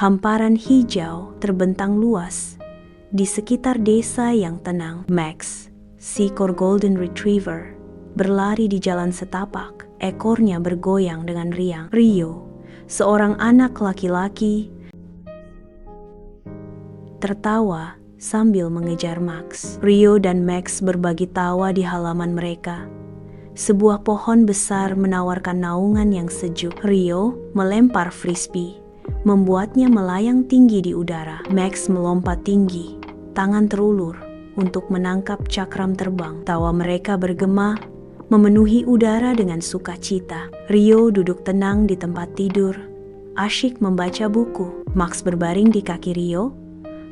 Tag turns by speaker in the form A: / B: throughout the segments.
A: Hamparan hijau terbentang luas di sekitar desa yang tenang. Max, seekor golden retriever, berlari di jalan setapak, ekornya bergoyang dengan riang. Rio, seorang anak laki-laki, tertawa sambil mengejar Max. Rio dan Max berbagi tawa di halaman mereka. Sebuah pohon besar menawarkan naungan yang sejuk. Rio melempar frisbee, membuatnya melayang tinggi di udara. Max melompat tinggi, tangan terulur untuk menangkap cakram terbang. Tawa mereka bergema, memenuhi udara dengan sukacita. Rio duduk tenang di tempat tidur, asyik membaca buku. Max berbaring di kaki Rio,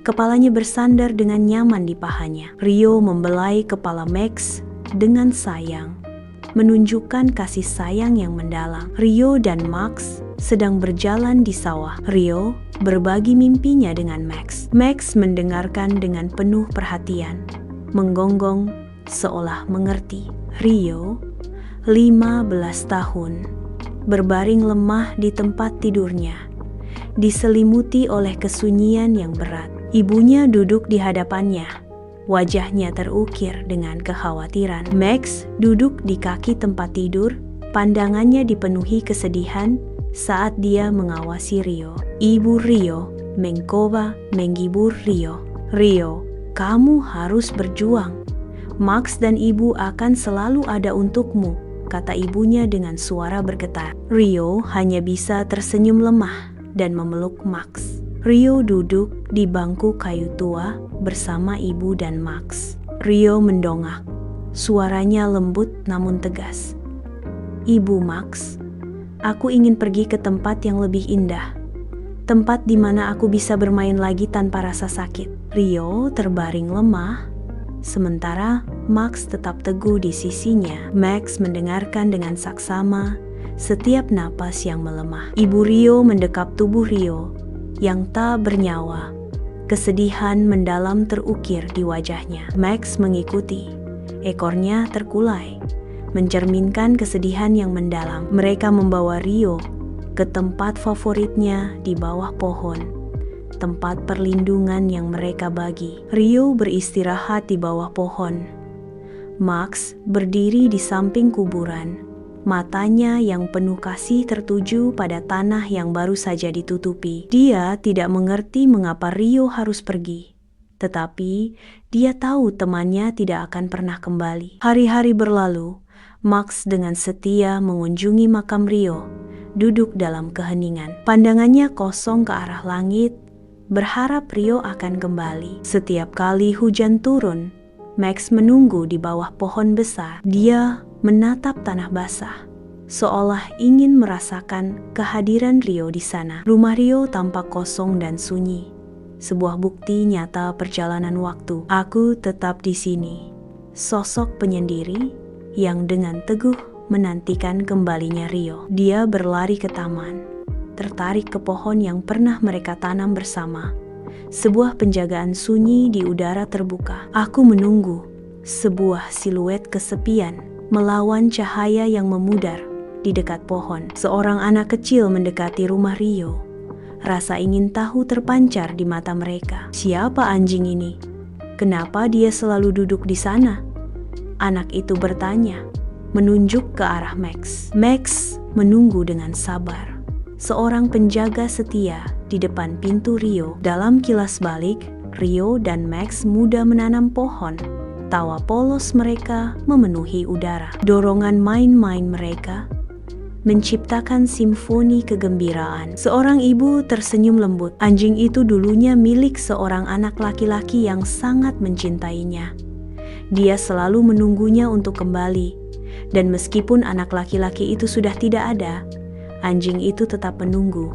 A: kepalanya bersandar dengan nyaman di pahanya. Rio membelai kepala Max dengan sayang, menunjukkan kasih sayang yang mendalam. Rio dan Max sedang berjalan di sawah. Rio berbagi mimpinya dengan Max. Max mendengarkan dengan penuh perhatian, menggonggong seolah mengerti. Rio, 15 tahun, berbaring lemah di tempat tidurnya, diselimuti oleh kesunyian yang berat. Ibunya duduk di hadapannya, wajahnya terukir dengan kekhawatiran. Max duduk di kaki tempat tidur, pandangannya dipenuhi kesedihan saat dia mengawasi Rio. Ibu Rio mencoba menghibur Rio. Rio, kamu harus berjuang. Max dan ibu akan selalu ada untukmu, kata ibunya dengan suara bergetar. Rio hanya bisa tersenyum lemah dan memeluk Max. Rio duduk di bangku kayu tua bersama ibu dan Max. Rio mendongak, suaranya lembut namun tegas. Ibu Max, aku ingin pergi ke tempat yang lebih indah. Tempat di mana aku bisa bermain lagi tanpa rasa sakit. Rio terbaring lemah, sementara Max tetap teguh di sisinya. Max mendengarkan dengan saksama setiap napas yang melemah. Ibu Rio mendekap tubuh Rio yang tak bernyawa. Kesedihan mendalam terukir di wajahnya. Max mengikuti, ekornya terkulai, mencerminkan kesedihan yang mendalam. Mereka membawa Rio ke tempat favoritnya di bawah pohon, tempat perlindungan yang mereka bagi. Rio beristirahat di bawah pohon. Max berdiri di samping kuburan, matanya yang penuh kasih tertuju pada tanah yang baru saja ditutupi. Dia tidak mengerti mengapa Rio harus pergi, tetapi dia tahu temannya tidak akan pernah kembali. Hari-hari berlalu, Max dengan setia mengunjungi makam Rio, duduk dalam keheningan. Pandangannya kosong ke arah langit, berharap Rio akan kembali. Setiap kali hujan turun, Max menunggu di bawah pohon besar. Dia menatap tanah basah, seolah ingin merasakan kehadiran Rio di sana. Rumah Rio tampak kosong dan sunyi, sebuah bukti nyata perjalanan waktu. Aku tetap di sini, sosok penyendiri yang dengan teguh menantikan kembalinya Rio. Dia berlari ke taman, tertarik ke pohon yang pernah mereka tanam bersama. Sebuah penjagaan sunyi di udara terbuka. Aku menunggu, sebuah siluet kesepian melawan cahaya yang memudar di dekat pohon. Seorang anak kecil mendekati rumah Rio. Rasa ingin tahu terpancar di mata mereka. Siapa anjing ini? Kenapa dia selalu duduk di sana? Anak itu bertanya, menunjuk ke arah Max. Max menunggu dengan sabar, seorang penjaga setia di depan pintu Rio. Dalam kilas balik, Rio dan Max muda menanam pohon. Tawa polos mereka memenuhi udara. Dorongan main-main mereka menciptakan simfoni kegembiraan. Seorang ibu tersenyum lembut. Anjing itu dulunya milik seorang anak laki-laki yang sangat mencintainya. Dia selalu menunggunya untuk kembali. Dan meskipun anak laki-laki itu sudah tidak ada, anjing itu tetap menunggu.